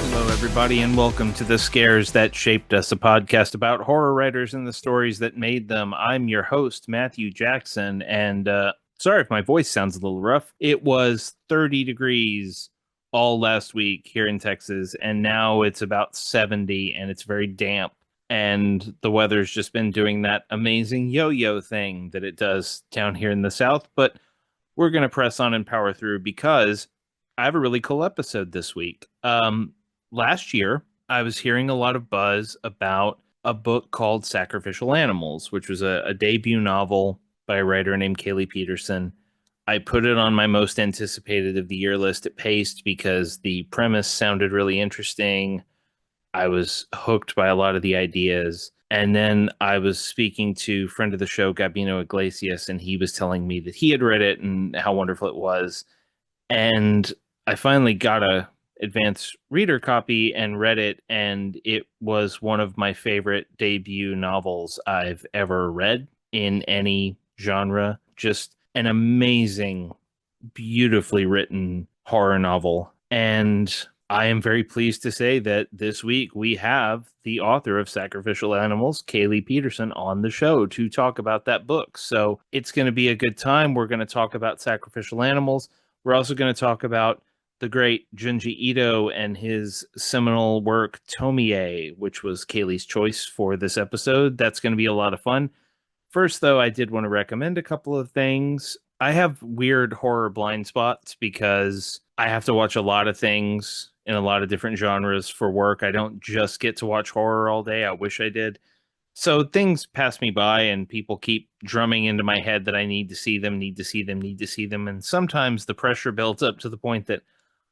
Hello, everybody, and welcome to The Scares That Shaped Us, a podcast about horror writers and the stories that made them. I'm your host, Matthew Jackson, and sorry if my voice sounds a little rough. It was 30 degrees all last week here in Texas, and now it's about 70, and it's very damp. And the weather's just been doing that amazing yo-yo thing that it does down here in the South, but we're going to press on and power through because I have a really cool episode this week. Last year, I was hearing a lot of buzz about a book called Sacrificial Animals, which was a debut novel by a writer named Kailee Pedersen. I put it on my most anticipated of the year list at Paste because the premise sounded really interesting. I was hooked by a lot of the ideas. And then I was speaking to friend of the show, Gabino Iglesias, and he was telling me that he had read it and how wonderful it was. And I finally got a advanced reader copy and read it, and it was one of my favorite debut novels I've ever read in any genre. Just an amazing, beautifully written horror novel. And I am very pleased to say that this week we have the author of Sacrificial Animals, Kailee Pedersen, on the show to talk about that book. So it's going to be a good time. We're going to talk about Sacrificial Animals. We're also going to talk about the great Junji Ito and his seminal work, Tomie, which was Kaylee's choice for this episode. That's going to be a lot of fun. First, though, I did want to recommend a couple of things. I have weird horror blind spots because I have to watch a lot of things in a lot of different genres for work. I don't just get to watch horror all day. I wish I did. So things pass me by and people keep drumming into my head that I need to see them, need to see them, need to see them. And sometimes the pressure builds up to the point that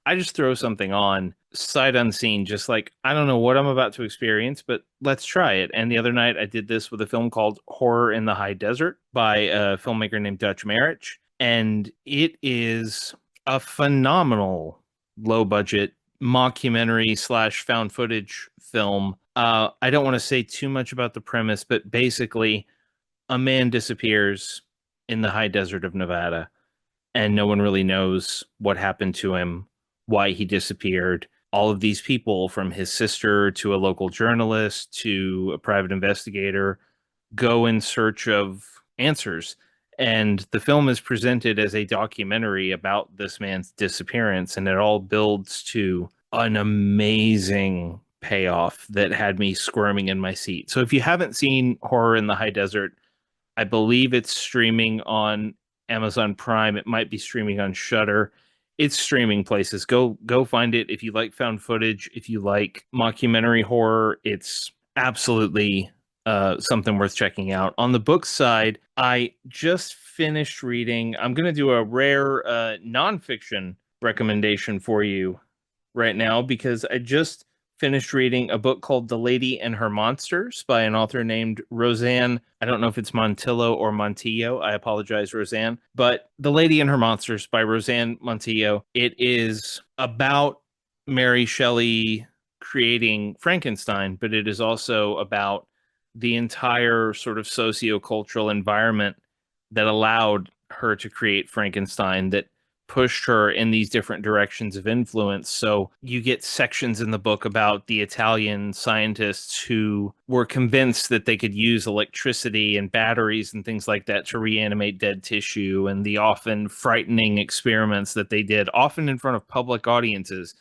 I just throw something on sight unseen, just like, I don't know what I'm about to experience, but let's try it. And the other night I did this with a film called Horror in the High Desert by a filmmaker named Dutch Marich. And it is a phenomenal low budget mockumentary slash found footage film. I don't want to say too much about the premise, but basically a man disappears in the high desert of Nevada and no one really knows what happened to him, why he disappeared. All of these people, from his sister to a local journalist to a private investigator, go in search of answers. And the film is presented as a documentary about this man's disappearance, and it all builds to an amazing payoff that had me squirming in my seat. So if you haven't seen Horror in the High Desert, I believe it's streaming on Amazon Prime. It might be streaming on Shudder. It's streaming places. Go find it if you like found footage, if you like mockumentary horror. It's absolutely something worth checking out. On the book side, I just finished reading. I'm going to do a rare nonfiction recommendation for you right now because I just finished reading a book called The Lady and Her Monsters by an author named Roseanne. I don't know if it's Montillo or Montillo. I apologize, Roseanne. But The Lady and Her Monsters by Roseanne Montillo. It is about Mary Shelley creating Frankenstein, but it is also about the entire sort of sociocultural environment that allowed her to create Frankenstein, that pushed her in these different directions of influence. So you get sections in the book about the Italian scientists who were convinced that they could use electricity and batteries and things like that to reanimate dead tissue, and the often frightening experiments that they did, often in front of public audiences.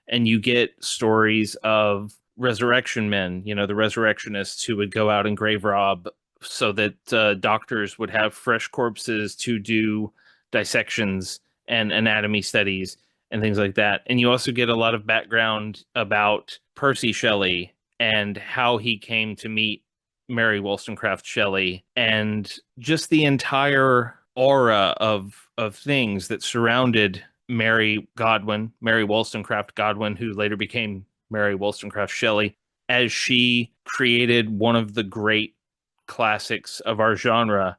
And you get stories of resurrection men, the resurrectionists who would go out and grave rob so that doctors would have fresh corpses to do dissections and anatomy studies and things like that. And you also get a lot of background about Percy Shelley and how he came to meet Mary Wollstonecraft Shelley, and just the entire aura of things that surrounded Mary Wollstonecraft Godwin, who later became Mary Wollstonecraft Shelley, as she created one of the great classics of our genre,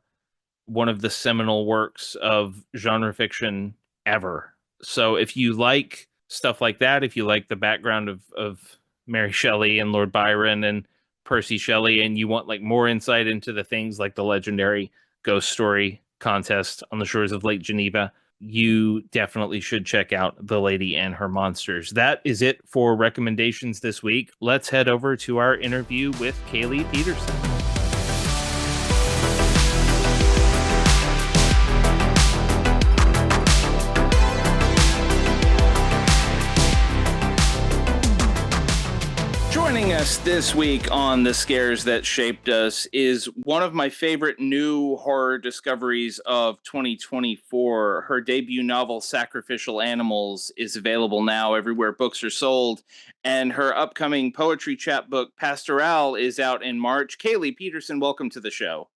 one of the seminal works of genre fiction ever. So if you like stuff like that, if you like the background of Mary Shelley and Lord Byron and Percy Shelley, and you want like more insight into the things like the legendary ghost story contest on the shores of Lake Geneva, you definitely should check out The Lady and Her Monsters. That is it for recommendations this week. Let's head over to our interview with Kailee Pedersen. Joining us this week on The Scares That Shaped Us is one of my favorite new horror discoveries of 2024. Her debut novel, Sacrificial Animals, is available now everywhere books are sold, and her upcoming poetry chapbook, Pastorale, is out in March. Kailee Pedersen, welcome to the show.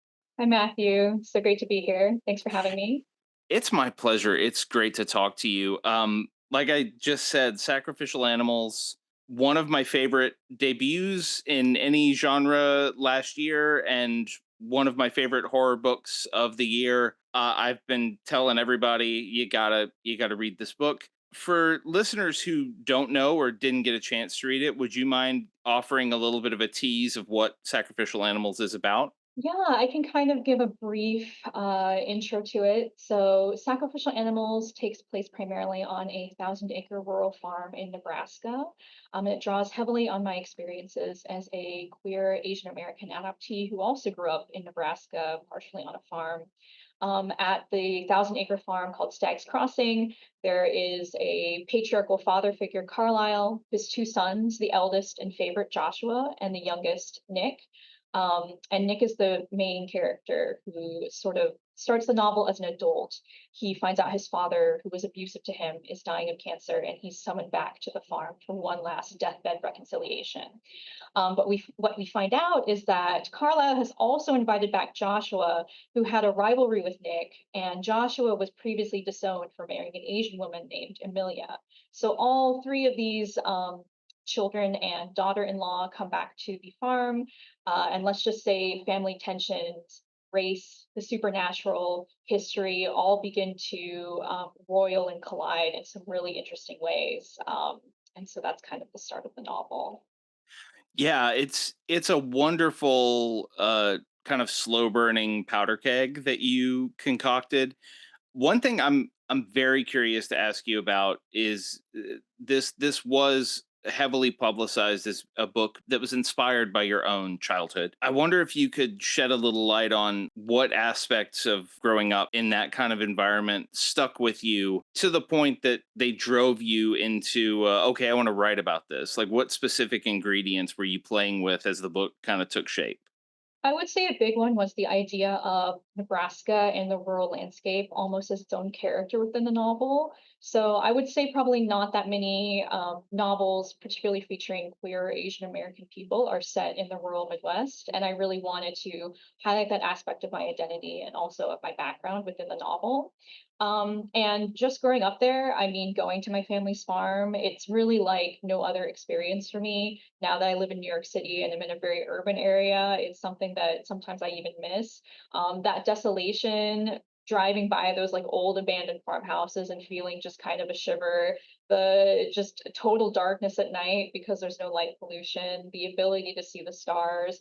Hi, Matthew. So great to be here. Thanks for having me. It's my pleasure. It's great to talk to you. Like I just said, Sacrificial Animals, one of my favorite debuts in any genre last year, and one of my favorite horror books of the year. I've been telling everybody you gotta read this book. For listeners who don't know or didn't get a chance to read it, would you mind offering a little bit of a tease of what Sacrificial Animals is about? Yeah, I can kind of give a brief intro to it. So, Sacrificial Animals takes place primarily on a 1,000-acre rural farm in Nebraska. And it draws heavily on my experiences as a queer Asian American adoptee who also grew up in Nebraska, partially on a farm. At the 1,000-acre farm called Stag's Crossing, there is a patriarchal father figure, Carlisle, his two sons, the eldest and favorite, Joshua, and the youngest, Nick. And Nick is the main character who sort of starts the novel as an adult. He finds out his father, who was abusive to him, is dying of cancer, and he's summoned back to the farm for one last deathbed reconciliation. But what we find out is that Carlisle has also invited back Joshua, who had a rivalry with Nick, and Joshua was previously disowned for marrying an Asian woman named Amelia. So all three of these children and daughter-in-law come back to the farm, and let's just say family tensions, race, the supernatural, history all begin to roil and collide in some really interesting ways. And so that's kind of the start of the novel. Yeah, it's a wonderful kind of slow burning powder keg that you concocted. One thing I'm very curious to ask you about is this was heavily publicized as a book that was inspired by your own childhood. I wonder if you could shed a little light on what aspects of growing up in that kind of environment stuck with you to the point that they drove you into okay, I want to write about this. Like what specific ingredients were you playing with as the book kind of took shape? I would say a big one was the idea of Nebraska and the rural landscape almost as its own character within the novel. So I would say probably not that many novels, particularly featuring queer or Asian American people, are set in the rural Midwest. And I really wanted to highlight that aspect of my identity and also of my background within the novel. And just growing up there, I mean, going to my family's farm, it's really like no other experience for me. Now that I live in New York City and I'm in a very urban area, it's something that sometimes I even miss. That desolation, driving by those like old abandoned farmhouses and feeling just kind of a shiver, the just total darkness at night because there's no light pollution, the ability to see the stars,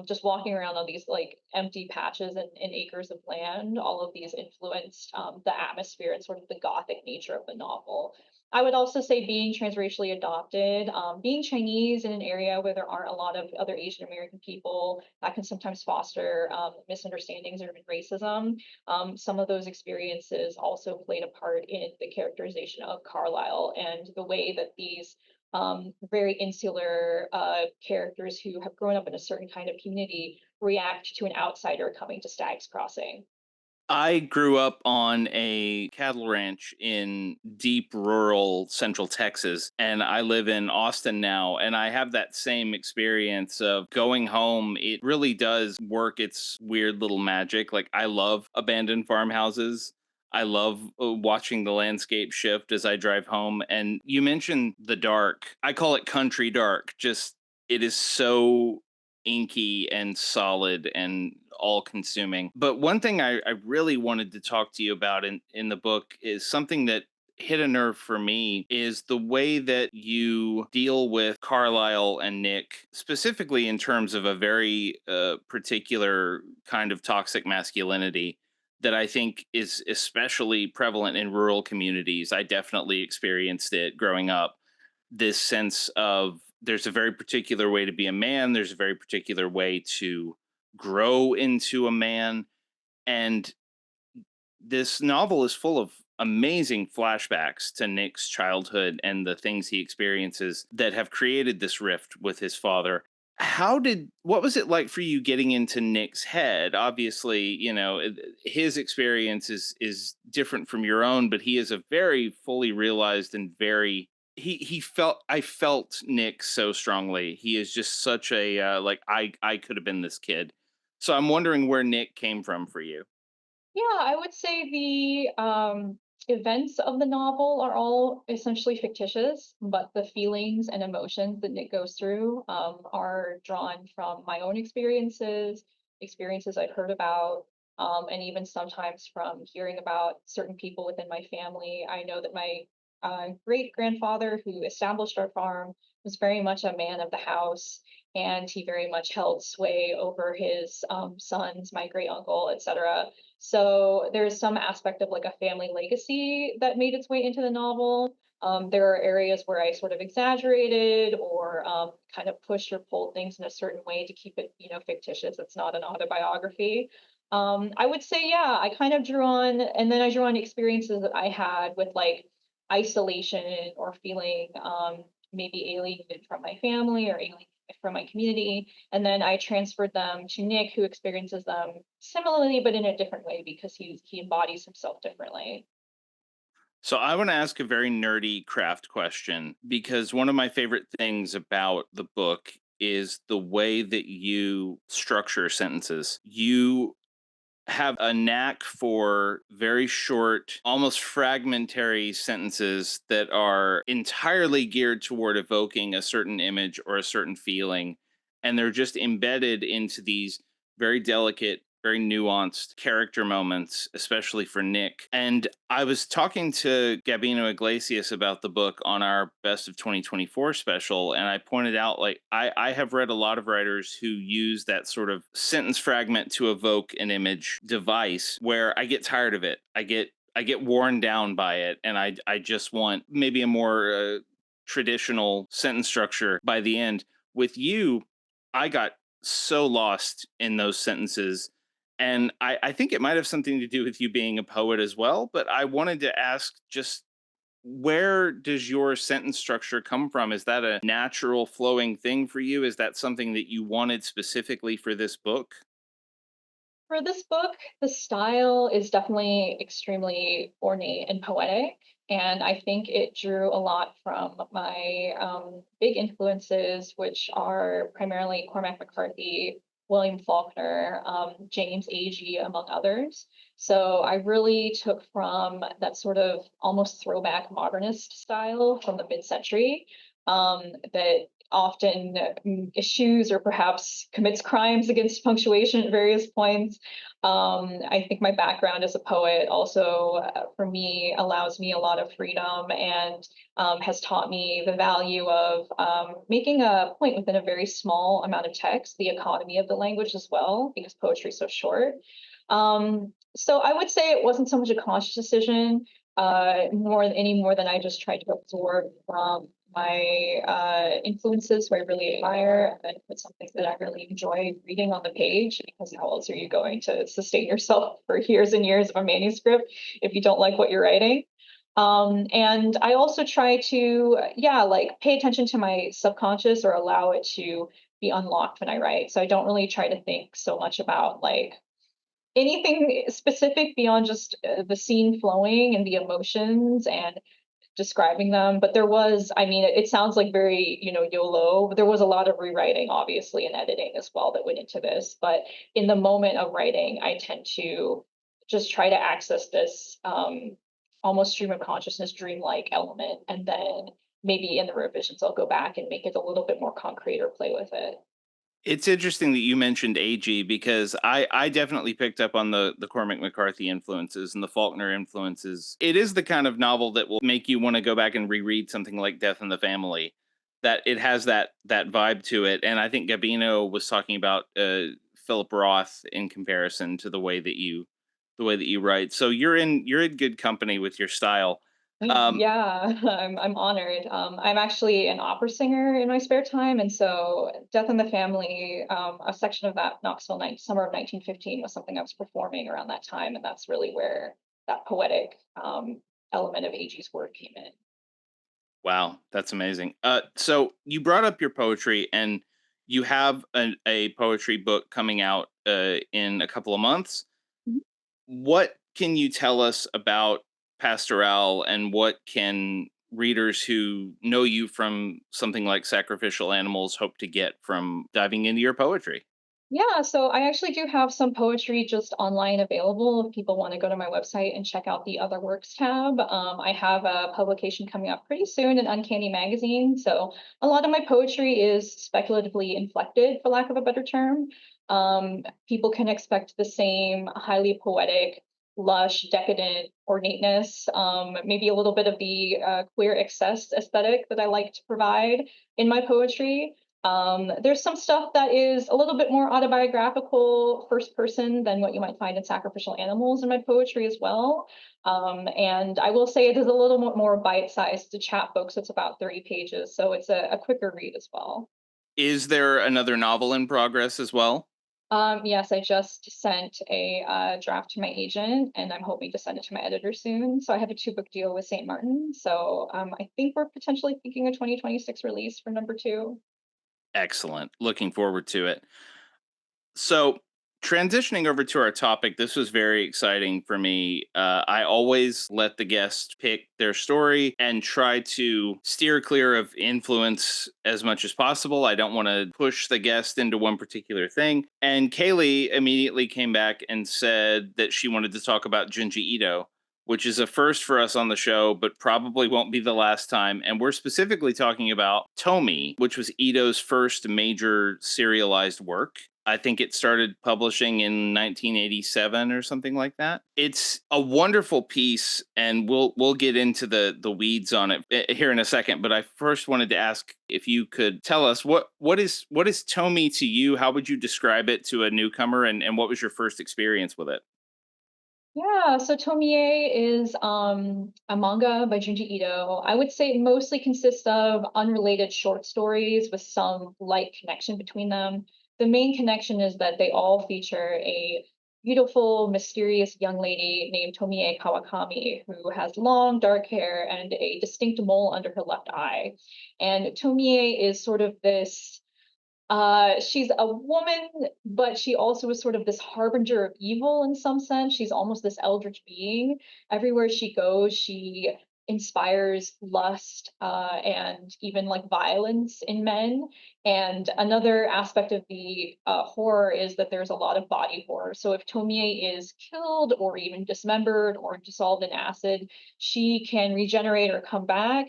just walking around on these like empty patches and acres of land, all of these influenced the atmosphere and sort of the gothic nature of the novel. I would also say being transracially adopted, being Chinese in an area where there aren't a lot of other Asian American people, that can sometimes foster misunderstandings or even racism. Some of those experiences also played a part in the characterization of Carlisle and the way that these very insular characters who have grown up in a certain kind of community react to an outsider coming to Stag's Crossing. I grew up on a cattle ranch in deep rural central Texas, and I live in Austin now. And I have that same experience of going home. It really does work its weird little magic. Like, I love abandoned farmhouses. I love watching the landscape shift as I drive home. And you mentioned the dark. I call it country dark. Just, it is so inky and solid and all consuming. But one thing I really wanted to talk to you about in the book is something that hit a nerve for me is the way that you deal with Carlisle and Nick, specifically in terms of a very particular kind of toxic masculinity that I think is especially prevalent in rural communities. I definitely experienced it growing up. This sense of there's a very particular way to be a man, there's a very particular way to grow into a man. And this novel is full of amazing flashbacks to Nick's childhood and the things he experiences that have created this rift with his father. What was it like for you getting into Nick's head? Obviously, his experience is different from your own, but he is a very fully realized and very he felt I felt Nick so strongly. He is just such a like I could have been this kid. So I'm wondering where Nick came from for you. Yeah, I would say the events of the novel are all essentially fictitious, but the feelings and emotions that Nick goes through are drawn from my own experiences, experiences I've heard about, and even sometimes from hearing about certain people within my family. I know that my great grandfather, who established our farm, was very much a man of the house, and he very much held sway over his sons, my great uncle, etc. So there's some aspect of like a family legacy that made its way into the novel. There are areas where I sort of exaggerated or kind of pushed or pulled things in a certain way to keep it, fictitious. It's not an autobiography. I would say, yeah, I kind of drew on, and then I drew on experiences that I had with like isolation or feeling maybe alienated from my family or alienated from my community. And then I transferred them to Nick, who experiences them similarly, but in a different way because he embodies himself differently. So I want to ask a very nerdy craft question because one of my favorite things about the book is the way that you structure sentences. You have a knack for very short, almost fragmentary sentences that are entirely geared toward evoking a certain image or a certain feeling. And they're just embedded into these very delicate, very nuanced character moments, especially for Nick. And I was talking to Gabino Iglesias about the book on our Best of 2024 special, and I pointed out, like, I have read a lot of writers who use that sort of sentence fragment to evoke an image device where I get tired of it. I get worn down by it, and I just want maybe a more traditional sentence structure by the end. With you, I got so lost in those sentences. And I think it might have something to do with you being a poet as well. But I wanted to ask just where does your sentence structure come from? Is that a natural flowing thing for you? Is that something that you wanted specifically for this book? For this book, the style is definitely extremely ornate and poetic. And I think it drew a lot from my big influences, which are primarily Cormac McCarthy, William Faulkner, James Agee, among others. So I really took from that sort of almost throwback modernist style from the mid-century that often eschews or perhaps commits crimes against punctuation at various points. I think my background as a poet also, for me, allows me a lot of freedom and has taught me the value of making a point within a very small amount of text, the economy of the language as well, because poetry is so short. So I would say it wasn't so much a conscious decision, any more than I just tried to absorb from my influences who I really admire and then put something that I really enjoy reading on the page, because how else are you going to sustain yourself for years and years of a manuscript if you don't like what you're writing? And I also try to, yeah, like pay attention to my subconscious or allow it to be unlocked when I write. So I don't really try to think so much about like anything specific beyond just the scene flowing and the emotions and describing them. But there was, I mean, it sounds like very, YOLO, but there was a lot of rewriting, obviously, and editing as well that went into this. But in the moment of writing, I tend to just try to access this almost stream of consciousness, dreamlike element. And then maybe in the revisions, I'll go back and make it a little bit more concrete or play with it. It's interesting that you mentioned AG because I definitely picked up on the Cormac McCarthy influences and the Faulkner influences. It is the kind of novel that will make you want to go back and reread something like Death in the Family. That it has that vibe to it, and I think Gabino was talking about Philip Roth in comparison to the way that the way that you write. So you're in good company with your style. Um, Yeah, I'm honored. I'm actually an opera singer in my spare time, and so Death in the Family, a section of that Knoxville night, summer of 1915, was something I was performing around that time, and that's really where that poetic element of AG's work came in. wow, that's amazing. So you brought up your poetry, and you have a poetry book coming out in a couple of months. What can you tell us about Pastorale, and what can readers who know you from something like Sacrificial Animals hope to get from diving into your poetry? Yeah, so I actually do have some poetry just online available if people want to go to my website and check out the Other Works tab. I have a publication coming up pretty soon in Uncanny Magazine. So a lot of my poetry is speculatively inflected, for lack of a better term. People can expect the same highly poetic, lush, decadent ornateness, maybe a little bit of the queer excess aesthetic that I like to provide in my poetry. There's some stuff that is a little bit more autobiographical, first person than what you might find in Sacrificial Animals in my poetry as well. And I will say it is a little more bite-sized. It's a chat book, so it's about 30 pages, so it's a quicker read as well. Is there another novel in progress as well? Yes, I just sent a draft to my agent, and I'm hoping to send it to my editor soon. So I have a two-book deal with St. Martin. So I think we're potentially thinking a 2026 release for number two. Excellent. Looking forward to it. So, transitioning over to our topic, this was very exciting for me. I always let the guest pick their story and try to steer clear of influence as much as possible. I don't want to push the guest into one particular thing. And Kaylee immediately came back and said that she wanted to talk about Junji Ito, which is a first for us on the show, but probably won't be the last time. And we're specifically talking about Tomie, which was Ito's first major serialized work. I think it started publishing in 1987 or something like that. It's a wonderful piece, and we'll get into the weeds on it here in a second. But I first wanted to ask if you could tell us what is Tomie to you? How would you describe it to a newcomer, and what was your first experience with it? Yeah, so Tomie is a manga by Junji Ito. I would say it mostly consists of unrelated short stories with some light connection between them. The main connection is that they all feature a beautiful, mysterious young lady named Tomie Kawakami who has long dark hair and a distinct mole under her left eye. And Tomie is sort of this she's a woman, but she also is sort of this harbinger of evil in some sense. She's almost this eldritch being. Everywhere she goes, she inspires lust and even like violence in men. And another aspect of the horror is that there's a lot of body horror. So if Tomie is killed or even dismembered or dissolved in acid, she can regenerate or come back.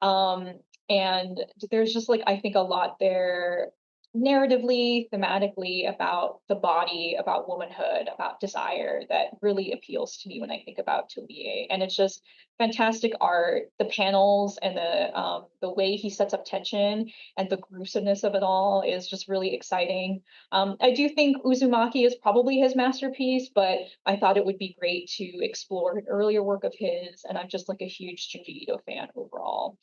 Um, and there's just like, I think a lot there narratively, thematically about the body, about womanhood, about desire that really appeals to me when I think about Toulier. And it's just fantastic art. The panels and the way he sets up tension and the gruesomeness of it all is just really exciting. I do think Uzumaki is probably his masterpiece, but I thought it would be great to explore an earlier work of his, and I'm just like a huge Junji Ito fan overall.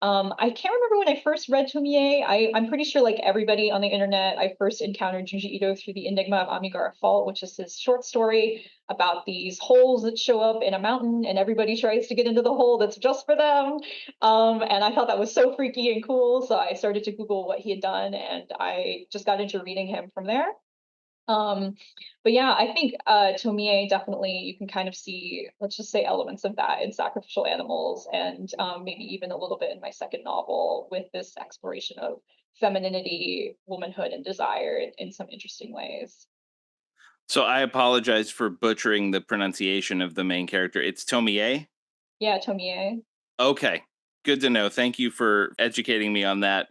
I can't remember when I first read Tomie. I'm pretty sure, like everybody on the internet, I first encountered Junji Ito through the Enigma of Amigara Fault, which is his short story about these holes that show up in a mountain, and everybody tries to get into the hole that's just for them. And I thought that was so freaky and cool, so I started to Google what he had done, and I just got into reading him from there. Um, but yeah, I think Tomie definitely you can kind of see, let's just say, elements of that in Sacrificial Animals, and maybe even a little bit in my second novel with this exploration of femininity, womanhood, and desire in some interesting ways. So I apologize for butchering the pronunciation of the main character. It's Tomie. Yeah, Tomie. Okay, good to know. Thank you for educating me on that.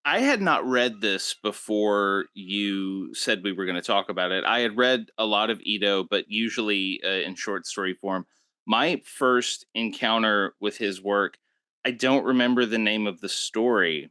I had not read this before you said we were going to talk about it. I had read a lot of Ito, but usually in short story form. My first encounter with his work, I don't remember the name of the story,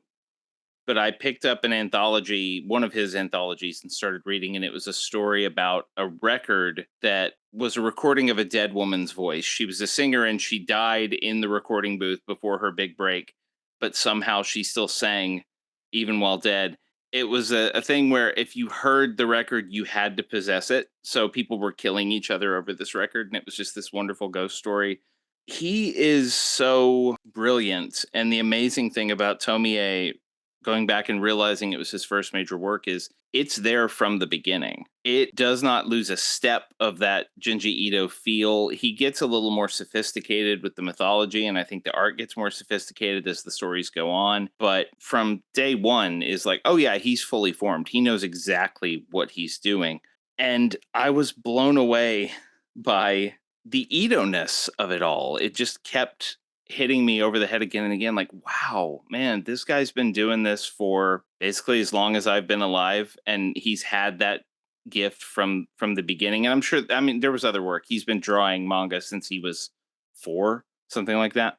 but I picked up an anthology, one of his anthologies, and started reading, and it was a story about a record that was a recording of a dead woman's voice. She was a singer and she died in the recording booth before her big break, but somehow she still sang even while dead. It was a thing where if you heard the record, you had to possess it. So people were killing each other over this record, and it was just this wonderful ghost story. He is so brilliant. And the amazing thing about Tomie, going back and realizing it was his first major work, is it's there from the beginning. It does not lose a step of that Junji Ito feel. He gets a little more sophisticated with the mythology, and I think the art gets more sophisticated as the stories go on. But from day one is like, oh yeah, he's fully formed. He knows exactly what he's doing. And I was blown away by the Ito-ness of it all. It just kept hitting me over the head again and again, like, wow, man, this guy's been doing this for basically as long as I've been alive, and he's had that gift from the beginning. And I'm sure, I mean, there was other work. He's been drawing manga since he was 4, something like that.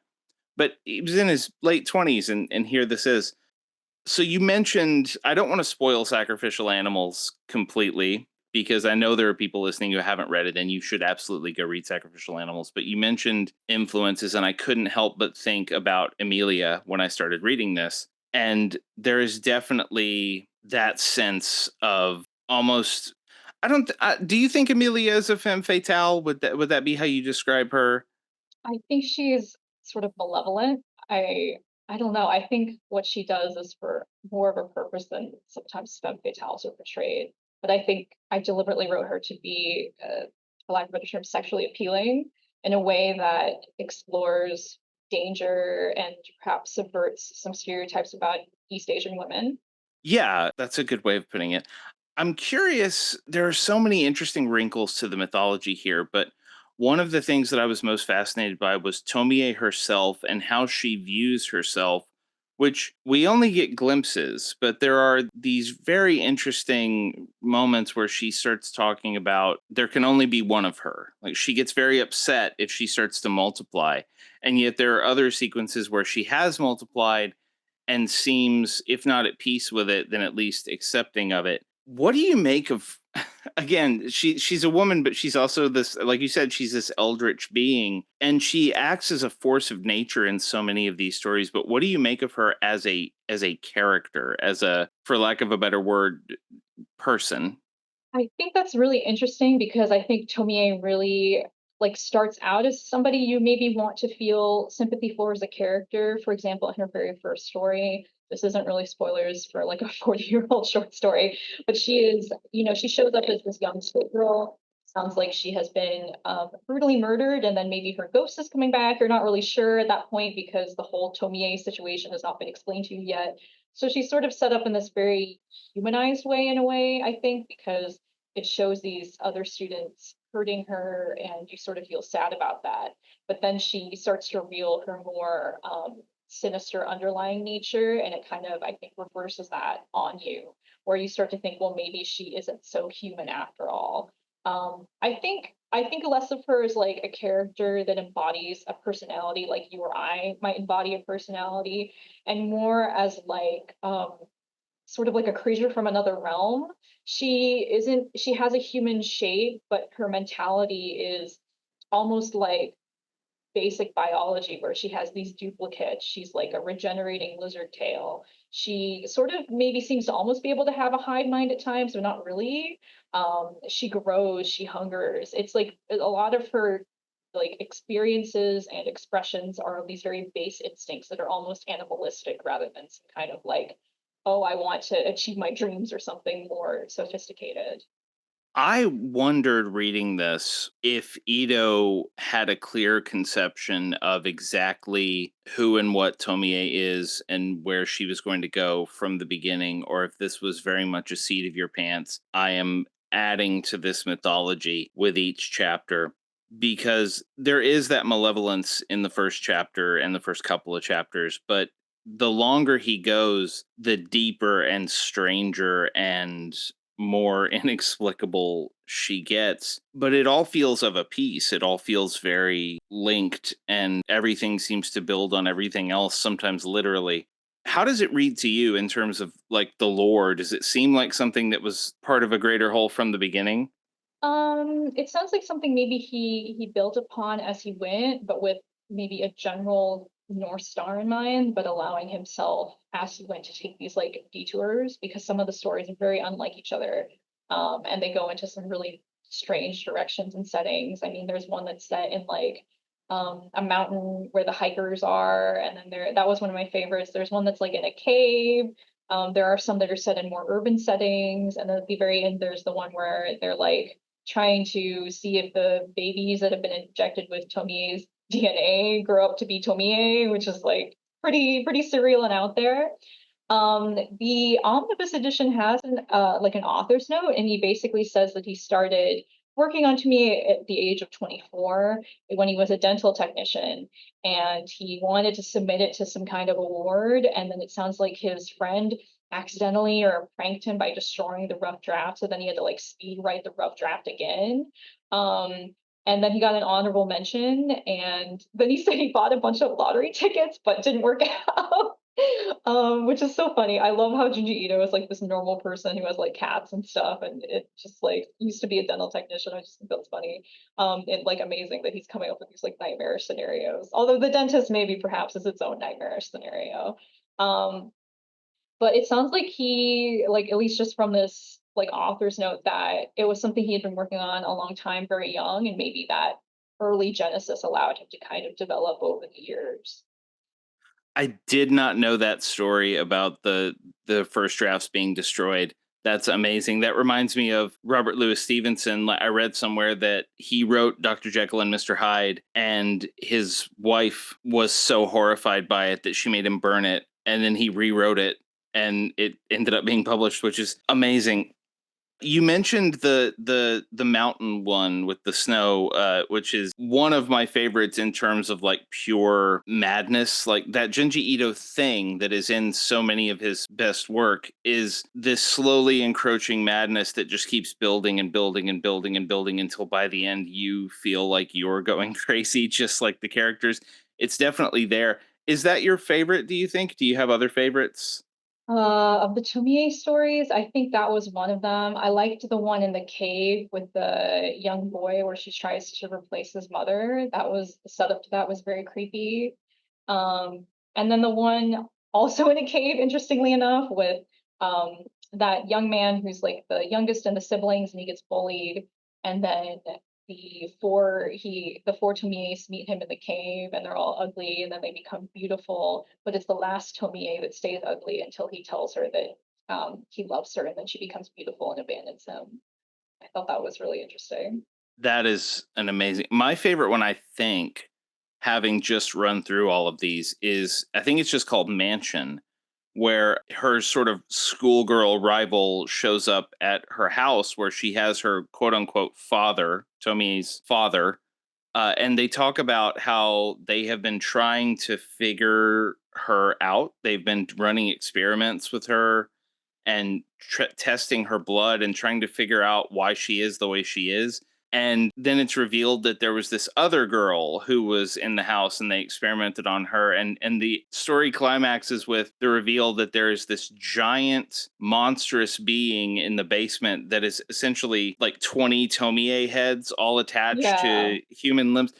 But he was in his late 20s, and here this is. So you mentioned, I don't want to spoil Sacrificial Animals completely because I know there are people listening who haven't read it, and you should absolutely go read Sacrificial Animals. But you mentioned influences, and I couldn't help but think about Emilia when I started reading this. And there is definitely that sense of almost, I don't, do you think Emilia is a femme fatale? Would that be how you describe her? I think she's sort of malevolent. I don't know. I think what she does is for more of a purpose than sometimes femme fatales are portrayed. But I think I deliberately wrote her to be, for lack of a better term, sexually appealing in a way that explores danger and perhaps subverts some stereotypes about East Asian women. Yeah, that's a good way of putting it. I'm curious, there are so many interesting wrinkles to the mythology here, but one of the things that I was most fascinated by was Tomie herself and how she views herself, which we only get glimpses, but there are these very interesting moments where she starts talking about there can only be one of her. Like she gets very upset if she starts to multiply. And yet there are other sequences where she has multiplied and seems, if not at peace with it, then at least accepting of it. What do you make of? Again, she's a woman, but she's also this, like you said, she's this eldritch being, and she acts as a force of nature in so many of these stories. But what do you make of her as a character, as a, for lack of a better word, person? I think that's really interesting because I think Tomie really like starts out as somebody you maybe want to feel sympathy for as a character. For example, in her very first story, this isn't really spoilers for like a 40-year-old short story, but she is, she shows up as this young schoolgirl. Sounds like she has been brutally murdered, and then maybe her ghost is coming back. You're not really sure at that point because the whole Tomie situation has not been explained to you yet. So she's sort of set up in this very humanized way, in a way, I think, because it shows these other students hurting her and you sort of feel sad about that. But then she starts to reveal her more sinister underlying nature, and it kind of, I think, reverses that on you, where you start to think, well, maybe she isn't so human after all. I think less of her is like a character that embodies a personality like you or I might embody a personality, and more as like sort of like a creature from another realm. She has a human shape, but her mentality is almost like basic biology where she has these duplicates. She's like a regenerating lizard tail. She sort of maybe seems to almost be able to have a hive mind at times, but not really. She grows, she hungers. It's like a lot of her like experiences and expressions are these very base instincts that are almost animalistic rather than some kind of like, oh, I want to achieve my dreams or something more sophisticated. I wondered reading this if Ito had a clear conception of exactly who and what Tomie is and where she was going to go from the beginning, or if this was very much a seat of your pants. I am adding to this mythology with each chapter because there is that malevolence in the first chapter and the first couple of chapters, but the longer he goes, the deeper and stranger and more inexplicable she gets. But it all feels of a piece. It all feels very linked, and everything seems to build on everything else, sometimes literally. How does it read to you in terms of like the lore? Does it seem like something that was part of a greater whole from the beginning? It sounds like something maybe he built upon as he went, but with maybe a general North Star in mind, but allowing himself as he went to take these like detours because some of the stories are very unlike each other. And they go into some really strange directions and settings. I mean, there's one that's set in like a mountain where the hikers are, and then that was one of my favorites. There's one that's like in a cave. There are some that are set in more urban settings, and then at the very end, there's the one where they're like trying to see if the babies that have been injected with Tomie's DNA grow up to be Tomie, which is like pretty surreal and out there. The omnibus edition has like an author's note, and he basically says that he started working on Tomie at the age of 24 when he was a dental technician, and he wanted to submit it to some kind of award, and then it sounds like his friend accidentally or pranked him by destroying the rough draft. So then he had to like speed write the rough draft again. And then he got an honorable mention. And then he said he bought a bunch of lottery tickets, but didn't work out. Which is so funny. I love how Junji Ito is like this normal person who has like cats and stuff, and it just like used to be a dental technician. I just think that's funny. And like amazing that he's coming up with these like nightmarish scenarios. Although the dentist maybe perhaps is its own nightmarish scenario. Um, but it sounds like he, like, at least just from this, like, author's note, that it was something he had been working on a long time, very young, and maybe that early genesis allowed him to kind of develop over the years. I did not know that story about the first drafts being destroyed. That's amazing. That reminds me of Robert Louis Stevenson. I read somewhere that he wrote Dr. Jekyll and Mr. Hyde, and his wife was so horrified by it that she made him burn it, and then he rewrote it, and it ended up being published, which is amazing. You mentioned the mountain one with the snow, which is one of my favorites in terms of like pure madness. Like that Junji Ito thing that is in so many of his best work is this slowly encroaching madness that just keeps building and building and building and building until by the end you feel like you're going crazy, just like the characters. It's definitely there. Is that your favorite, do you think? Do you have other favorites? Of the Tomie stories, I think that was one of them. I liked the one in the cave with the young boy where she tries to replace his mother. That was the setup to that was very creepy. And then the one also in a cave, interestingly enough, with that young man who's like the youngest in the siblings and he gets bullied, and then the four Tomies meet him in the cave and they're all ugly and then they become beautiful, but it's the last Tomie that stays ugly until he tells her that he loves her, and then she becomes beautiful and abandons him. I thought that was really interesting. That is an amazing. My favorite one, I think, having just run through all of these, is I think it's just called Mansion, where her sort of schoolgirl rival shows up at her house where she has her quote unquote father, Tomie's father. And they talk about how they have been trying to figure her out. They've been running experiments with her and testing her blood and trying to figure out why she is the way she is. And then it's revealed that there was this other girl who was in the house and they experimented on her. And the story climaxes with the reveal that there is this giant, monstrous being in the basement that is essentially like 20 Tomie heads all attached Yeah. to human limbs.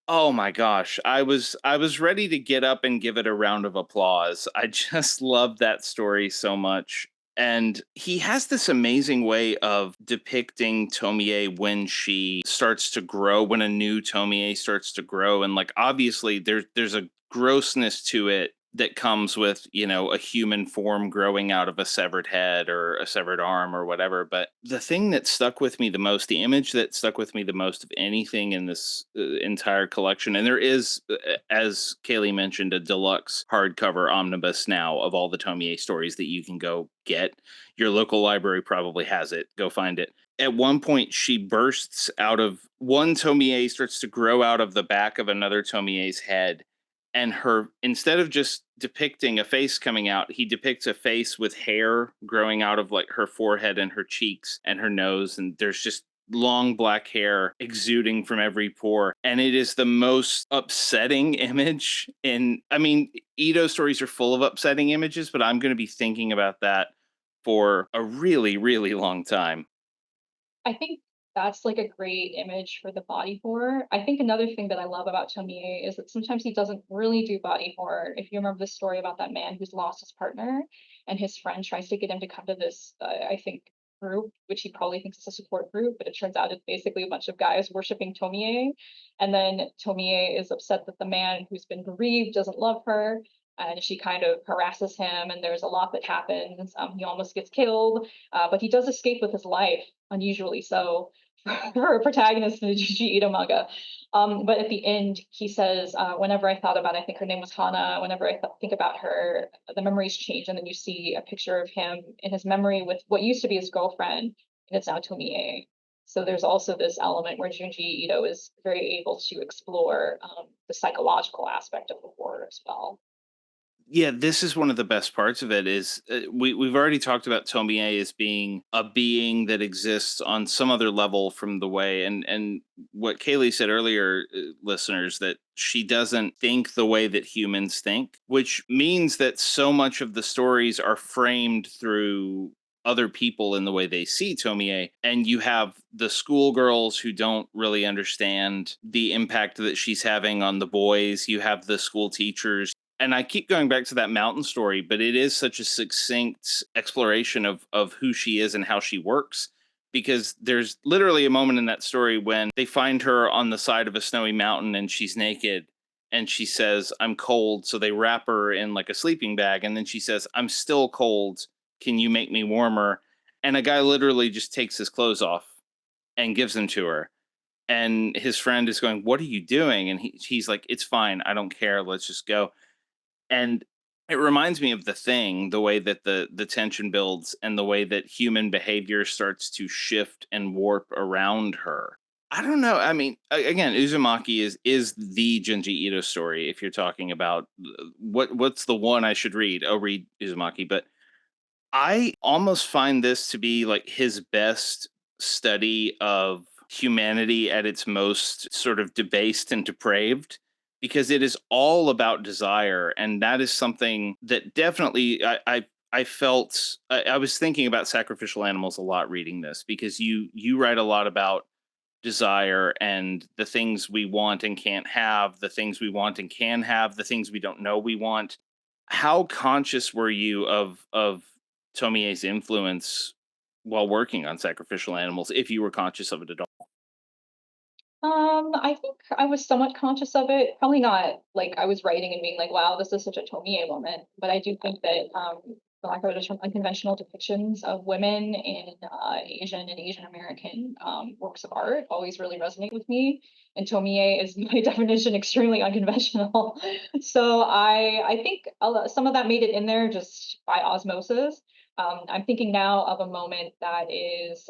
Oh my gosh. I was ready to get up and give it a round of applause. I just love that story so much. And he has this amazing way of depicting Tomie when she starts to grow, when a new Tomie starts to grow. And like obviously there's a grossness to it that comes with, a human form growing out of a severed head or a severed arm or whatever. But the thing that stuck with me the most, the image that stuck with me the most of anything in this entire collection, and there is, as Kaylee mentioned, a deluxe hardcover omnibus now of all the Tomie stories that you can go get. Your local library probably has it. Go find it. At one point, she bursts out of one Tomie, starts to grow out of the back of another Tomie's head, and her, instead of just depicting a face coming out, he depicts a face with hair growing out of like her forehead and her cheeks and her nose, and there's just long black hair exuding from every pore. And it is the most upsetting image. And I mean, Ito stories are full of upsetting images, but I'm going to be thinking about that for a really, really long time. I think that's like a great image for the body horror. I think another thing that I love about Tomie is that sometimes he doesn't really do body horror. If you remember the story about that man who's lost his partner and his friend tries to get him to come to this, I think, group, which he probably thinks is a support group, but it turns out it's basically a bunch of guys worshiping Tomie. And then Tomie is upset that the man who's been bereaved doesn't love her. And she kind of harasses him, and there's a lot that happens. He almost gets killed, but he does escape with his life, unusually so for a protagonist in the Junji Ito manga. But at the end, he says, whenever I thought about, I think her name was Hana, whenever I think about her, the memories change. And then you see a picture of him in his memory with what used to be his girlfriend, and it's now Tomie. So there's also this element where Junji Ito is very able to explore the psychological aspect of the horror as well. Yeah, this is one of the best parts of it is we've already talked about Tomie as being a being that exists on some other level from the way and what Kaylee said earlier, listeners, that she doesn't think the way that humans think, which means that so much of the stories are framed through other people in the way they see Tomie. And you have the schoolgirls who don't really understand the impact that she's having on the boys. You have the school teachers, and I keep going back to that mountain story, but it is such a succinct exploration of who she is and how she works. Because there's literally a moment in that story when they find her on the side of a snowy mountain and she's naked and she says, I'm cold. So they wrap her in like a sleeping bag. And then she says, I'm still cold. Can you make me warmer? And a guy literally just takes his clothes off and gives them to her. And his friend is going, what are you doing? And he's like, it's fine. I don't care. Let's just go. And it reminds me of The Thing, the way that the tension builds and the way that human behavior starts to shift and warp around her. I don't know. I mean, again, Uzumaki is the Junji Ito story. If you're talking about what's the one I should read, oh, read Uzumaki. But I almost find this to be like his best study of humanity at its most sort of debased and depraved, because it is all about desire. And that is something that definitely I felt I was thinking about Sacrificial Animals a lot reading this, because you write a lot about desire and the things we want and can't have, the things we want and can have, the things we don't know we want. How conscious were you of Tomie's influence while working on Sacrificial Animals, if you were conscious of it at all? I think I was somewhat conscious of it. Probably not like I was writing and being like, wow, this is such a Tomie moment. But I do think that for lack of a better term, unconventional depictions of women in Asian and Asian American works of art always really resonate with me. And Tomie is by definition extremely unconventional. So I think some of that made it in there just by osmosis. I'm thinking now of a moment that is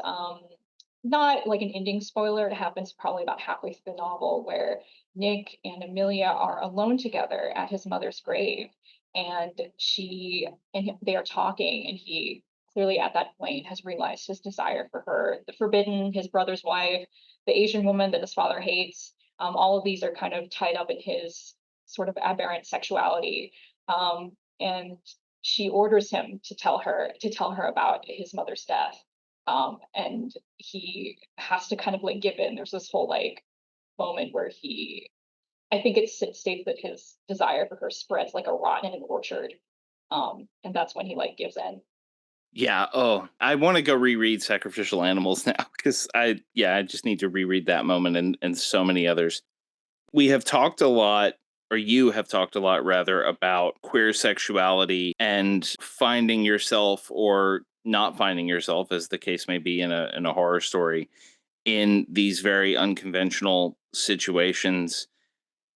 not like an ending spoiler. It happens probably about halfway through the novel where Nick and Amelia are alone together at his mother's grave, and they are talking, and he clearly at that point has realized his desire for her, the forbidden, his brother's wife, the Asian woman that his father hates. All of these are kind of tied up in his sort of aberrant sexuality. And she orders him to tell her about his mother's death, and he has to kind of like give in. There's this whole like moment where I think states that his desire for her spreads like a rot in an orchard, and that's when he like gives in. Yeah. Oh, I want to go reread Sacrificial Animals now, because I just need to reread that moment and so many others. We have talked a lot, or you have talked a lot rather, about queer sexuality and finding yourself or not finding yourself, as the case may be in a horror story, in these very unconventional situations.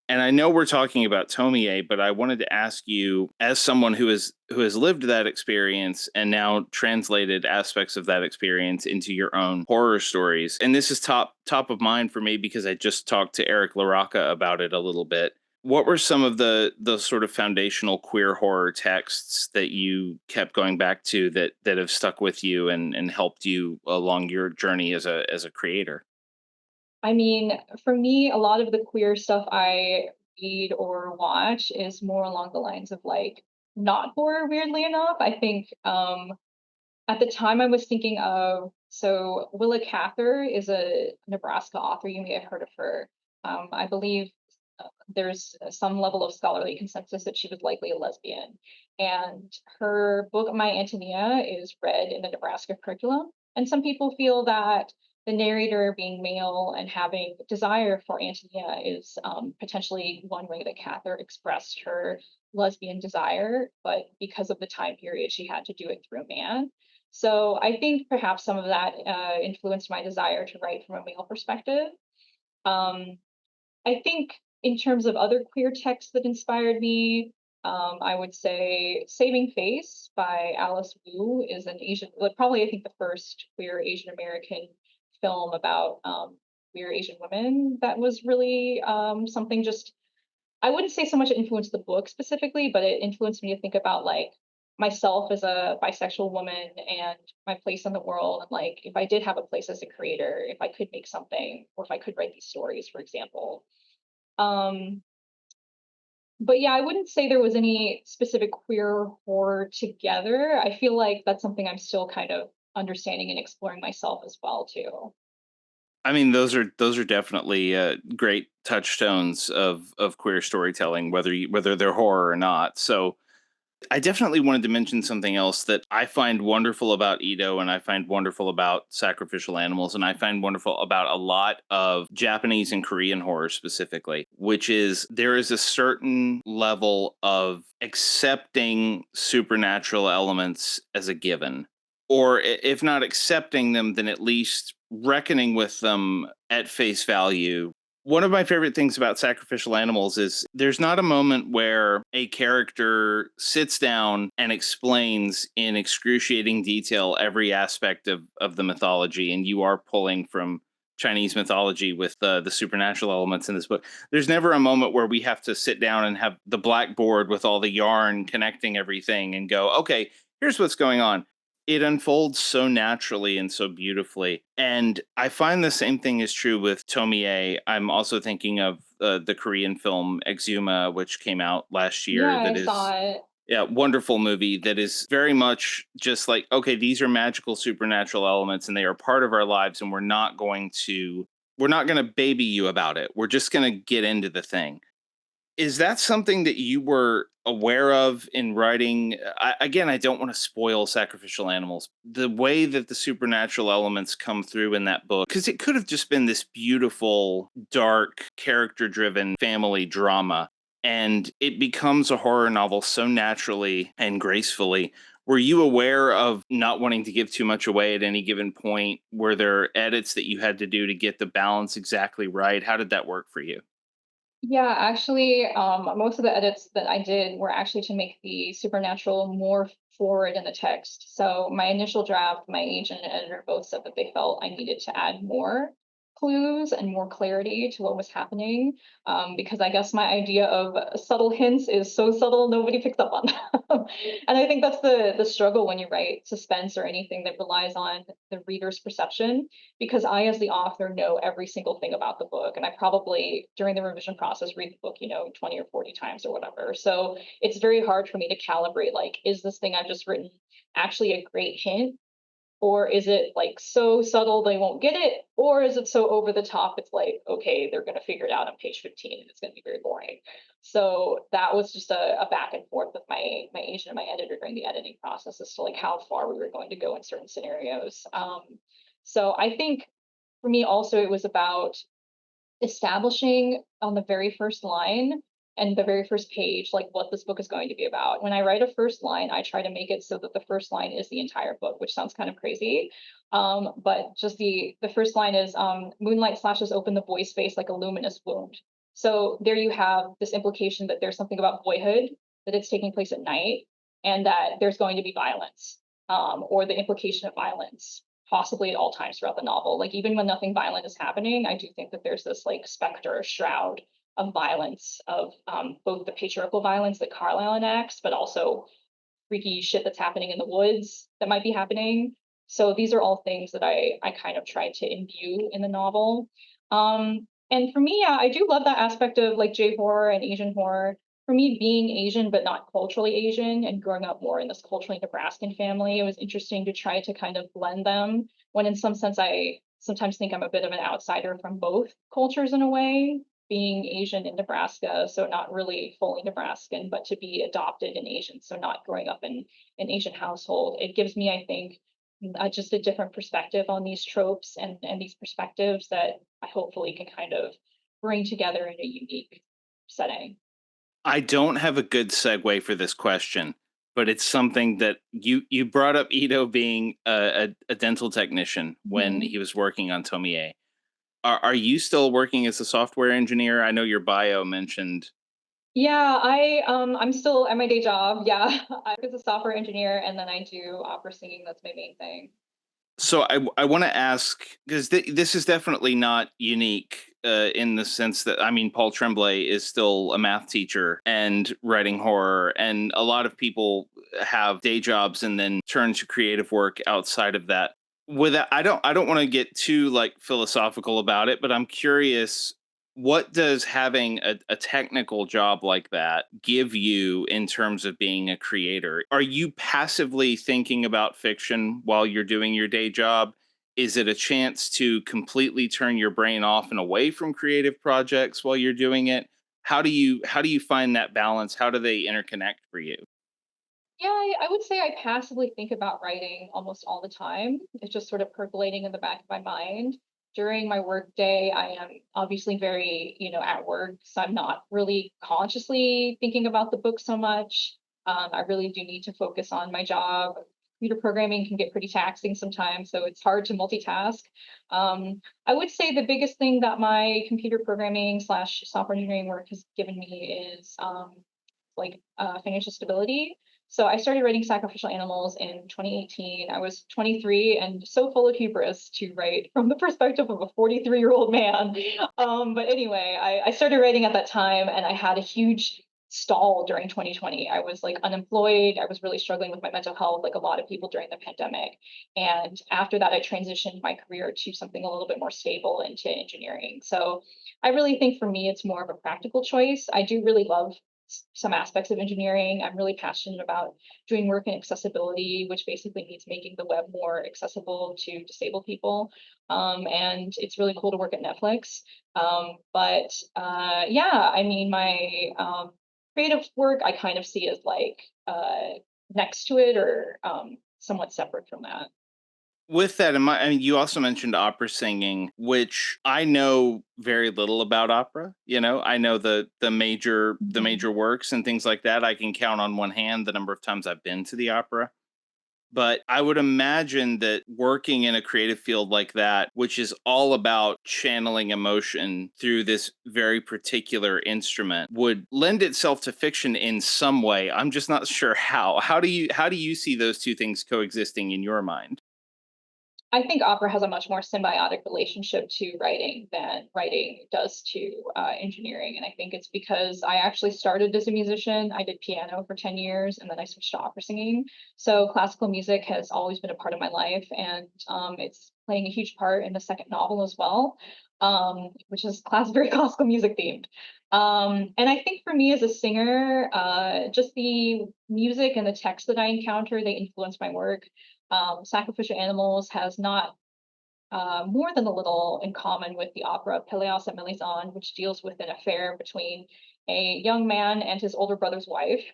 And I know we're talking about Tomie, but I wanted to ask you, as someone who has lived that experience and now translated aspects of that experience into your own horror stories. And this is top of mind for me because I just talked to Eric LaRocca about it a little bit. What were some of the sort of foundational queer horror texts that you kept going back to that have stuck with you and helped you along your journey as a creator? I mean, for me, a lot of the queer stuff I read or watch is more along the lines of like not horror, weirdly enough. I think at the time I was thinking of, so Willa Cather is a Nebraska author. You may have heard of her. I believe there's some level of scholarly consensus that she was likely a lesbian. And her book, My Antonia, is read in the Nebraska curriculum. And some people feel that the narrator being male and having desire for Antonia is potentially one way that Cather expressed her lesbian desire, but because of the time period, she had to do it through a man. So I think perhaps some of that influenced my desire to write from a male perspective. Um, I think in terms of other queer texts that inspired me, I would say Saving Face by Alice Wu is an Asian, like probably I think the first queer Asian American film about queer Asian women that was really something just, I wouldn't say so much it influenced the book specifically, but it influenced me to think about like myself as a bisexual woman and my place in the world. And like if I did have a place as a creator, if I could make something, or if I could write these stories, for example. Um, but yeah, I wouldn't say there was any specific queer horror together. I feel like that's something I'm still kind of understanding and exploring myself as well too. I mean, those are definitely great touchstones of queer storytelling, whether they're horror or not. So I definitely wanted to mention something else that I find wonderful about Ito, and I find wonderful about Sacrificial Animals, and I find wonderful about a lot of Japanese and Korean horror specifically, which is there is a certain level of accepting supernatural elements as a given. Or if not accepting them, then at least reckoning with them at face value. One of my favorite things about Sacrificial Animals is there's not a moment where a character sits down and explains in excruciating detail every aspect of the mythology, and you are pulling from Chinese mythology with the supernatural elements in this book. There's never a moment where we have to sit down and have the blackboard with all the yarn connecting everything and go, okay, here's what's going on. It unfolds so naturally and so beautifully. And I find the same thing is true with Tomie. I'm also thinking of the Korean film Exuma, which came out last Yeah, year. That I is, saw it. yeah, wonderful movie that is very much just like, okay, these are magical supernatural elements and they are part of our lives, and we're not going to baby you about it. We're just going to get into the thing. Is that something that you were aware of in writing? Again, I don't want to spoil Sacrificial Animals. The way that the supernatural elements come through in that book, because it could have just been this beautiful, dark, character driven family drama. And it becomes a horror novel so naturally and gracefully. Were you aware of not wanting to give too much away at any given point? Were there edits that you had to do to get the balance exactly right? How did that work for you? Yeah, actually, most of the edits that I did were actually to make the supernatural more forward in the text. So my initial draft, my agent and editor both said that they felt I needed to add more clues and more clarity to what was happening, because I guess my idea of subtle hints is so subtle nobody picks up on them. And I think that's the struggle when you write suspense or anything that relies on the reader's perception, because I, as the author, know every single thing about the book. And I probably, during the revision process, read the book, 20 or 40 times or whatever. So it's very hard for me to calibrate like, is this thing I've just written actually a great hint? Or is it like so subtle they won't get it? Or is it so over the top it's like, okay, they're going to figure it out on page 15 and it's going to be very boring. So that was just a back and forth with my agent and my editor during the editing process as to like how far we were going to go in certain scenarios. So I think for me also it was about establishing on the very first line and the very first page like what this book is going to be about. When I write a first line, I try to make it so that the first line is the entire book, which sounds kind of crazy. But just the first line is moonlight slashes open the boy's face like a luminous wound. So there you have this implication that there's something about boyhood, that it's taking place at night, and that there's going to be violence, or the implication of violence possibly at all times throughout the novel. Like even when nothing violent is happening, I do think that there's this like specter or shroud of violence, of both the patriarchal violence that Carlisle enacts, but also freaky shit that's happening in the woods that might be happening. So these are all things that I kind of tried to imbue in the novel. And for me, yeah, I do love that aspect of like J horror and Asian horror. For me, being Asian but not culturally Asian and growing up more in this culturally Nebraskan family, it was interesting to try to kind of blend them. When in some sense, I sometimes think I'm a bit of an outsider from both cultures in a way, being Asian in Nebraska, so not really fully Nebraskan, but to be adopted in Asian, so not growing up in an Asian household. It gives me, I think, just a different perspective on these tropes and these perspectives that I hopefully can kind of bring together in a unique setting. I don't have a good segue for this question, but it's something that you brought up Ito being a dental technician when Mhm. he was working on Tomie. Are you still working as a software engineer? I know your bio mentioned. Yeah, I'm still at my day job. Yeah, I was a software engineer, and then I do opera singing. That's my main thing. So I want to ask because this is definitely not unique in the sense that I mean Paul Tremblay is still a math teacher and writing horror, and a lot of people have day jobs and then turn to creative work outside of that. With that, I don't want to get too like philosophical about it, but I'm curious, what does having a technical job like that give you in terms of being a creator? Are you passively thinking about fiction while you're doing your day job? Is it a chance to completely turn your brain off and away from creative projects while you're doing it? How do you find that balance? How do they interconnect for you? Yeah, I would say I passively think about writing almost all the time. It's just sort of percolating in the back of my mind. During my work day, I am obviously very, at work, so I'm not really consciously thinking about the book so much. I really do need to focus on my job. Computer programming can get pretty taxing sometimes, so it's hard to multitask. I would say the biggest thing that my computer programming slash software engineering work has given me is financial stability. So I started writing Sacrificial Animals in 2018. I was 23 and so full of hubris to write from the perspective of a 43-year-old man. But anyway, I started writing at that time and I had a huge stall during 2020. I was like unemployed. I was really struggling with my mental health, like a lot of people during the pandemic. And after that, I transitioned my career to something a little bit more stable into engineering. So I really think for me, it's more of a practical choice. I do really love some aspects of engineering. I'm really passionate about doing work in accessibility, which basically means making the web more accessible to disabled people. And it's really cool to work at Netflix. But yeah, I mean, my creative work, I kind of see as like next to it or somewhat separate from that. With that in mind, I mean, you also mentioned opera singing, which I know very little about opera. I know the major works and things like that. I can count on one hand the number of times I've been to the opera. But I would imagine that working in a creative field like that, which is all about channeling emotion through this very particular instrument, would lend itself to fiction in some way. I'm just not sure how. How do you see those two things coexisting in your mind? I think opera has a much more symbiotic relationship to writing than writing does to engineering. And I think it's because I actually started as a musician. I did piano for 10 years and then I switched to opera singing. So classical music has always been a part of my life. And it's playing a huge part in the second novel as well, which is very classical music themed. And I think for me as a singer, just the music and the text that I encounter, they influence my work. Sacrificial Animals has not more than a little in common with the opera Peleas et Melisande, which deals with an affair between a young man and his older brother's wife.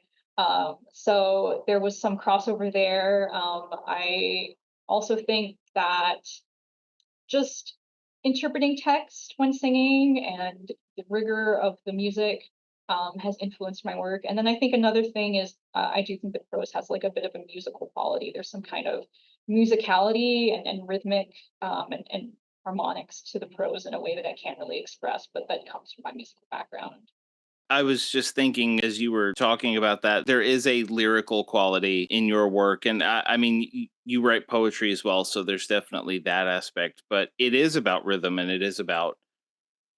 So there was some crossover there. I also think that just interpreting text when singing and the rigor of the music has influenced my work. And then I think another thing is I do think that prose has like a bit of a musical quality. There's some kind of musicality and rhythmic and harmonics to the prose in a way that I can't really express, but that comes from my musical background. I was just thinking as you were talking about that, there is a lyrical quality in your work. And I mean, you write poetry as well. So there's definitely that aspect, but it is about rhythm and it is about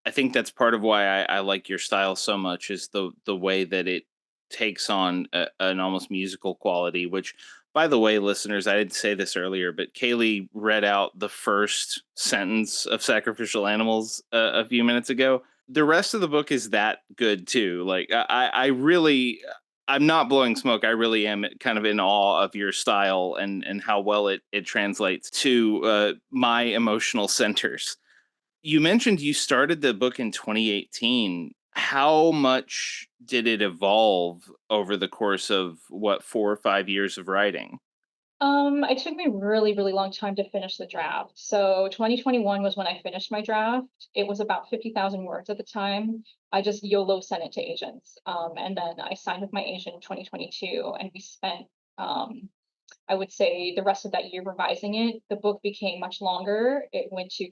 I think that's part of why I like your style so much is the way that it takes on an almost musical quality. Which, by the way, listeners, I didn't say this earlier, but Kaylee read out the first sentence of Sacrificial Animals a few minutes ago. The rest of the book is that good too. Like I really, I'm not blowing smoke. I really am kind of in awe of your style and how well it translates to my emotional centers. You mentioned you started the book in 2018. How much did it evolve over the course of what, 4 or 5 years of writing? It took me a really, really long time to finish the draft. So 2021 was when I finished my draft. It was about 50,000 words at the time. I just YOLO sent it to agents. And then I signed with my agent in 2022, and we spent, I would say, the rest of that year revising it. The book became much longer. It went to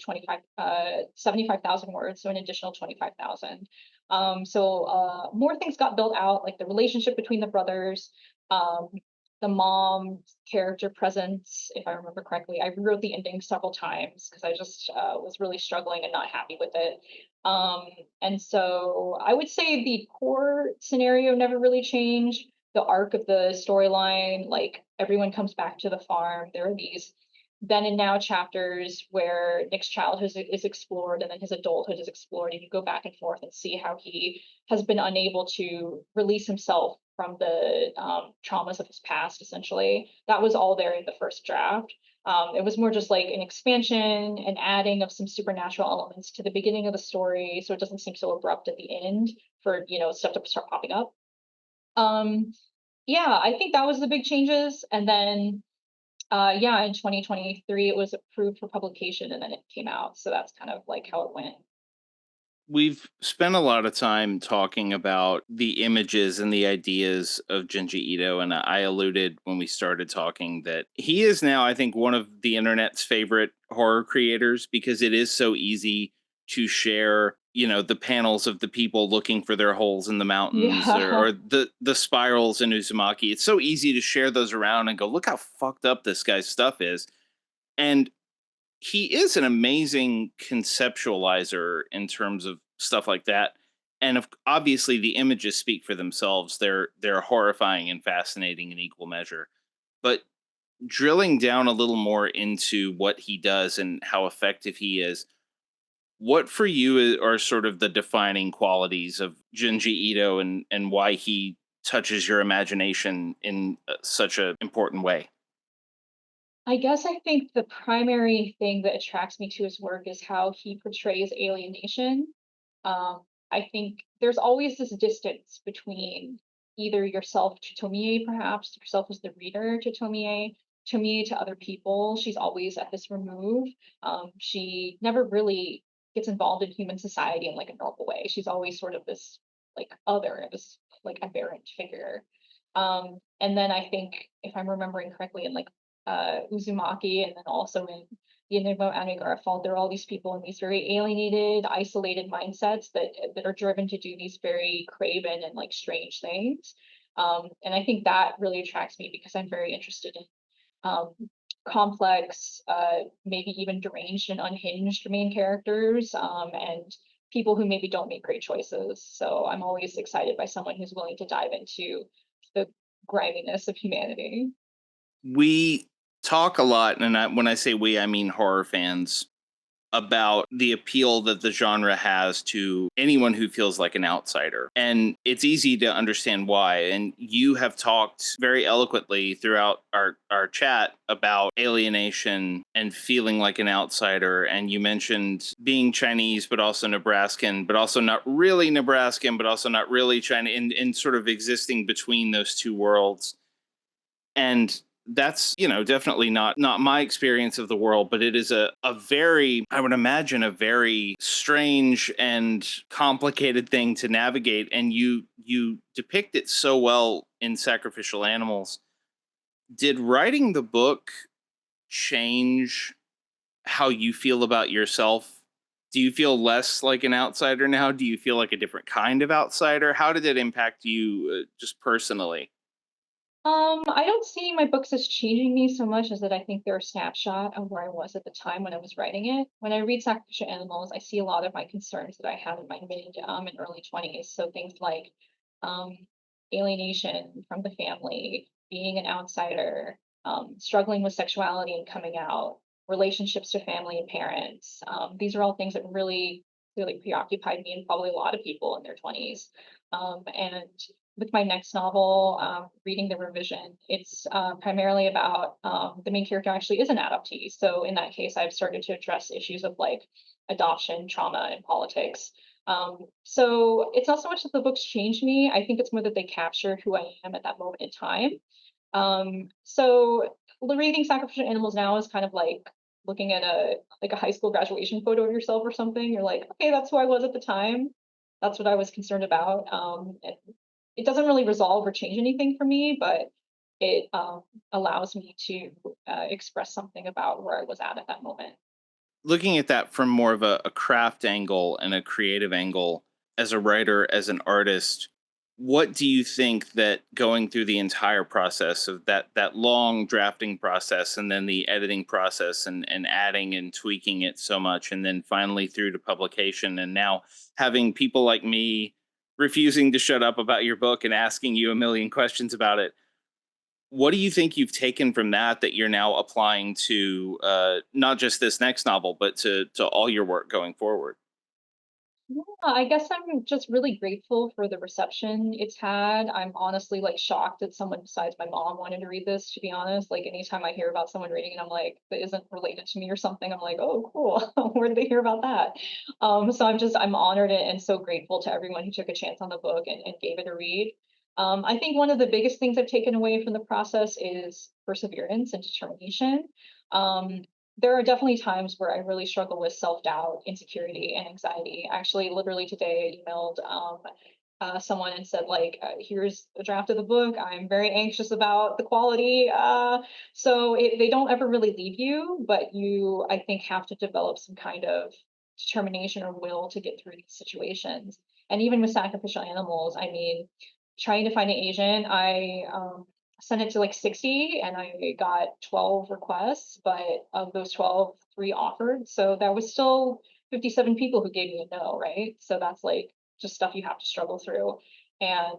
75,000 words, so an additional 25,000. More things got built out, like the relationship between the brothers, um, the mom character presence, if I remember correctly. I rewrote the ending several times because I just was really struggling and not happy with it. Um, and so I would say the core scenario never really changed. The arc of the storyline, like everyone comes back to the farm. There are these then and now chapters where Nick's childhood is explored and then his adulthood is explored. And you go back and forth and see how he has been unable to release himself from the traumas of his past, essentially. That was all there in the first draft. It was more just like an expansion and adding of some supernatural elements to the beginning of the story, so it doesn't seem so abrupt at the end for, stuff to start popping up. Um, yeah, I think that was the big changes. And then, yeah, in 2023, it was approved for publication and then it came out. So that's kind of like how it went. We've spent a lot of time talking about the images and the ideas of Junji Ito, and I alluded when we started talking that he is now, I think, one of the internet's favorite horror creators because it is so easy to share, the panels of the people looking for their holes in the mountains Yeah. or the spirals in Uzumaki. It's so easy to share those around and go, look how fucked up this guy's stuff is. And he is an amazing conceptualizer in terms of stuff like that. And obviously the images speak for themselves. They're horrifying and fascinating in equal measure. But drilling down a little more into what he does and how effective he is, what for you are sort of the defining qualities of Junji Ito and why he touches your imagination in such an important way? I guess I think the primary thing that attracts me to his work is how he portrays alienation. I think there's always this distance between either yourself to Tomie, perhaps yourself as the reader to Tomie to other people. She's always at this remove. She never really gets involved in human society in like a normal way. She's always sort of this like other, this like aberrant figure. And then I think if I'm remembering correctly, in like Uzumaki, and then also in the Enigma of Anigara Fault, there are all these people in these very alienated, isolated mindsets that are driven to do these very craven and like strange things. And I think that really attracts me because I'm very interested in um, complex, maybe even deranged and unhinged main characters, and people who maybe don't make great choices. So I'm always excited by someone who's willing to dive into the griminess of humanity. We talk a lot, and when I say we, I mean horror fans, about the appeal that the genre has to anyone who feels like an outsider. And it's easy to understand why. And you have talked very eloquently throughout our chat about alienation and feeling like an outsider. And you mentioned being Chinese, but also Nebraskan, but also not really Nebraskan, but also not really Chinese, in sort of existing between those two worlds. And that's, definitely not my experience of the world, but it is a very, I would imagine, a very strange and complicated thing to navigate. And you depict it so well in Sacrificial Animals. Did writing the book change how you feel about yourself? Do you feel less like an outsider now? Do you feel like a different kind of outsider? How did it impact you, just personally? I don't see my books as changing me so much as that I think they're a snapshot of where I was at the time when I was writing it. When I read Sacrificial Animals, I see a lot of my concerns that I had in my mid and early 20s. So things like um, alienation from the family, being an outsider, struggling with sexuality and coming out, relationships to family and parents. These are all things that really preoccupied me and probably a lot of people in their 20s. And with my next novel, Reading the Revision, it's primarily about the main character actually is an adoptee. So in that case, I've started to address issues of like adoption, trauma, and politics. So it's not so much that the books changed me. I think it's more that they capture who I am at that moment in time. So reading Sacrificial Animals now is kind of like looking at a high school graduation photo of yourself or something. You're like, okay, that's who I was at the time. That's what I was concerned about. It doesn't really resolve or change anything for me, but it allows me to express something about where I was at that moment. Looking at that from more of a craft angle and a creative angle, as a writer, as an artist, what do you think that going through the entire process of that long drafting process and then the editing process and adding and tweaking it so much and then finally through to publication and now having people like me refusing to shut up about your book and asking you a million questions about it, what do you think you've taken from that you're now applying to not just this next novel, but to all your work going forward? Yeah, I guess I'm just really grateful for the reception it's had. I'm honestly like shocked that someone besides my mom wanted to read this, to be honest. Like anytime I hear about someone reading it, I'm like, that isn't related to me or something. I'm like, oh, cool. Where did they hear about that? So I'm honored and so grateful to everyone who took a chance on the book and gave it a read. I think one of the biggest things I've taken away from the process is perseverance and determination. Um, there are definitely times where I really struggle with self-doubt, insecurity, and anxiety. Actually, literally today, I emailed someone and said, like, here's a draft of the book. I'm very anxious about the quality. They don't ever really leave you, but you, I think, have to develop some kind of determination or will to get through these situations. And even with Sacrificial Animals, I mean, trying to find an agent, I sent it to like 60 and I got 12 requests, but of those 12, three offered. So that was still 57 people who gave me a no, right? So that's like just stuff you have to struggle through. And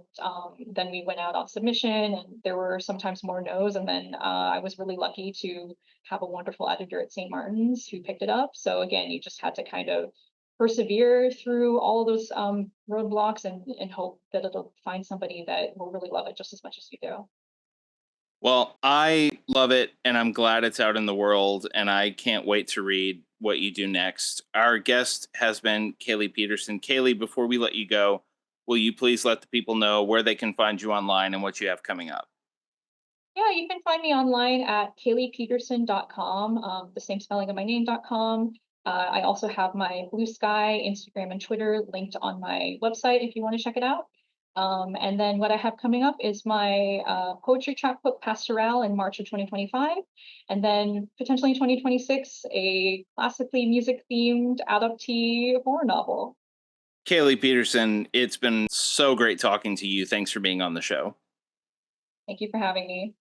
then we went out on submission, and there were sometimes more no's. And then I was really lucky to have a wonderful editor at St. Martin's who picked it up. So again, you just had to kind of persevere through all of those roadblocks and hope that it'll find somebody that will really love it just as much as you do. Well, I love it and I'm glad it's out in the world and I can't wait to read what you do next. Our guest has been Kailee Pedersen. Kailee, before we let you go, will you please let the people know where they can find you online and what you have coming up? Yeah, you can find me online at kayleepedersen.com, the same spelling of my name.com. I also have my Blue Sky, Instagram, and Twitter linked on my website if you want to check it out. And then what I have coming up is my poetry chapbook Pastorale in March of 2025. And then potentially in 2026, a classically music themed adoptee horror novel. Kailee Pedersen, it's been so great talking to you. Thanks for being on the show. Thank you for having me.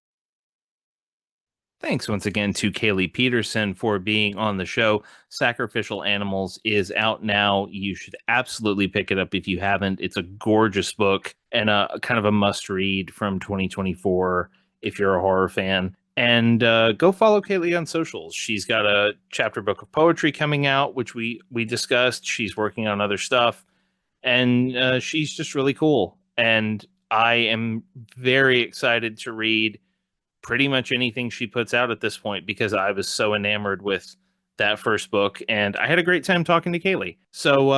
Thanks once again to Kailee Pedersen for being on the show. Sacrificial Animals is out now. You should absolutely pick it up if you haven't. It's a gorgeous book and a kind of a must read from 2024 if you're a horror fan. And go follow Kailee on socials. She's got a chapter book of poetry coming out, which we discussed. She's working on other stuff, and she's just really cool. And I am very excited to read pretty much anything she puts out at this point because I was so enamored with that first book and I had a great time talking to Kailee. So,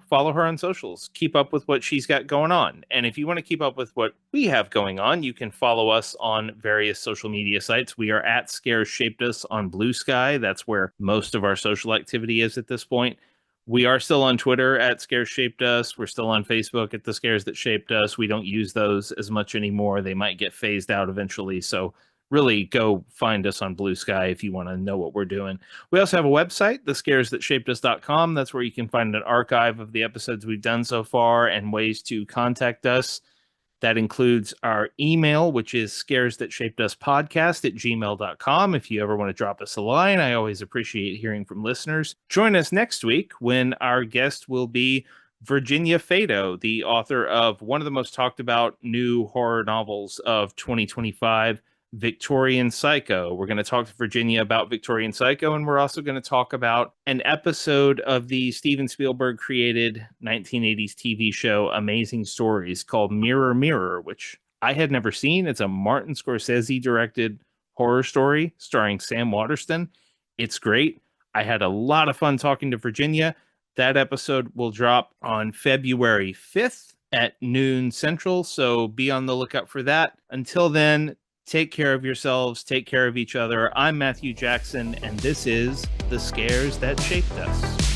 follow her on socials, keep up with what she's got going on. And if you want to keep up with what we have going on, you can follow us on various social media sites. We are at Scares Shaped Us on Blue Sky. That's where most of our social activity is at this point. We are still on Twitter at Scares Shaped Us. We're still on Facebook at The Scares That Shaped Us. We don't use those as much anymore. They might get phased out eventually. So really go find us on Blue Sky if you want to know what we're doing. We also have a website, thescaresthatshapedus.com. That's where you can find an archive of the episodes we've done so far and ways to contact us. That includes our email, which is scaresthatshapedUspodcast@gmail.com. If you ever want to drop us a line, I always appreciate hearing from listeners. Join us next week when our guest will be Virginia Fado, the author of one of the most talked about new horror novels of 2025, Victorian Psycho. We're going to talk to Virginia about Victorian Psycho, and we're also going to talk about an episode of the Steven Spielberg created 1980s TV show Amazing Stories called Mirror Mirror, which I had never seen. It's a Martin Scorsese directed horror story starring Sam Waterston. It's great. I had a lot of fun talking to Virginia. That episode will drop on February 5th at noon Central, so be on the lookout for that. Until then, take care of yourselves, take care of each other. I'm Matthew Jackson, and this is The Scares That Shaped Us.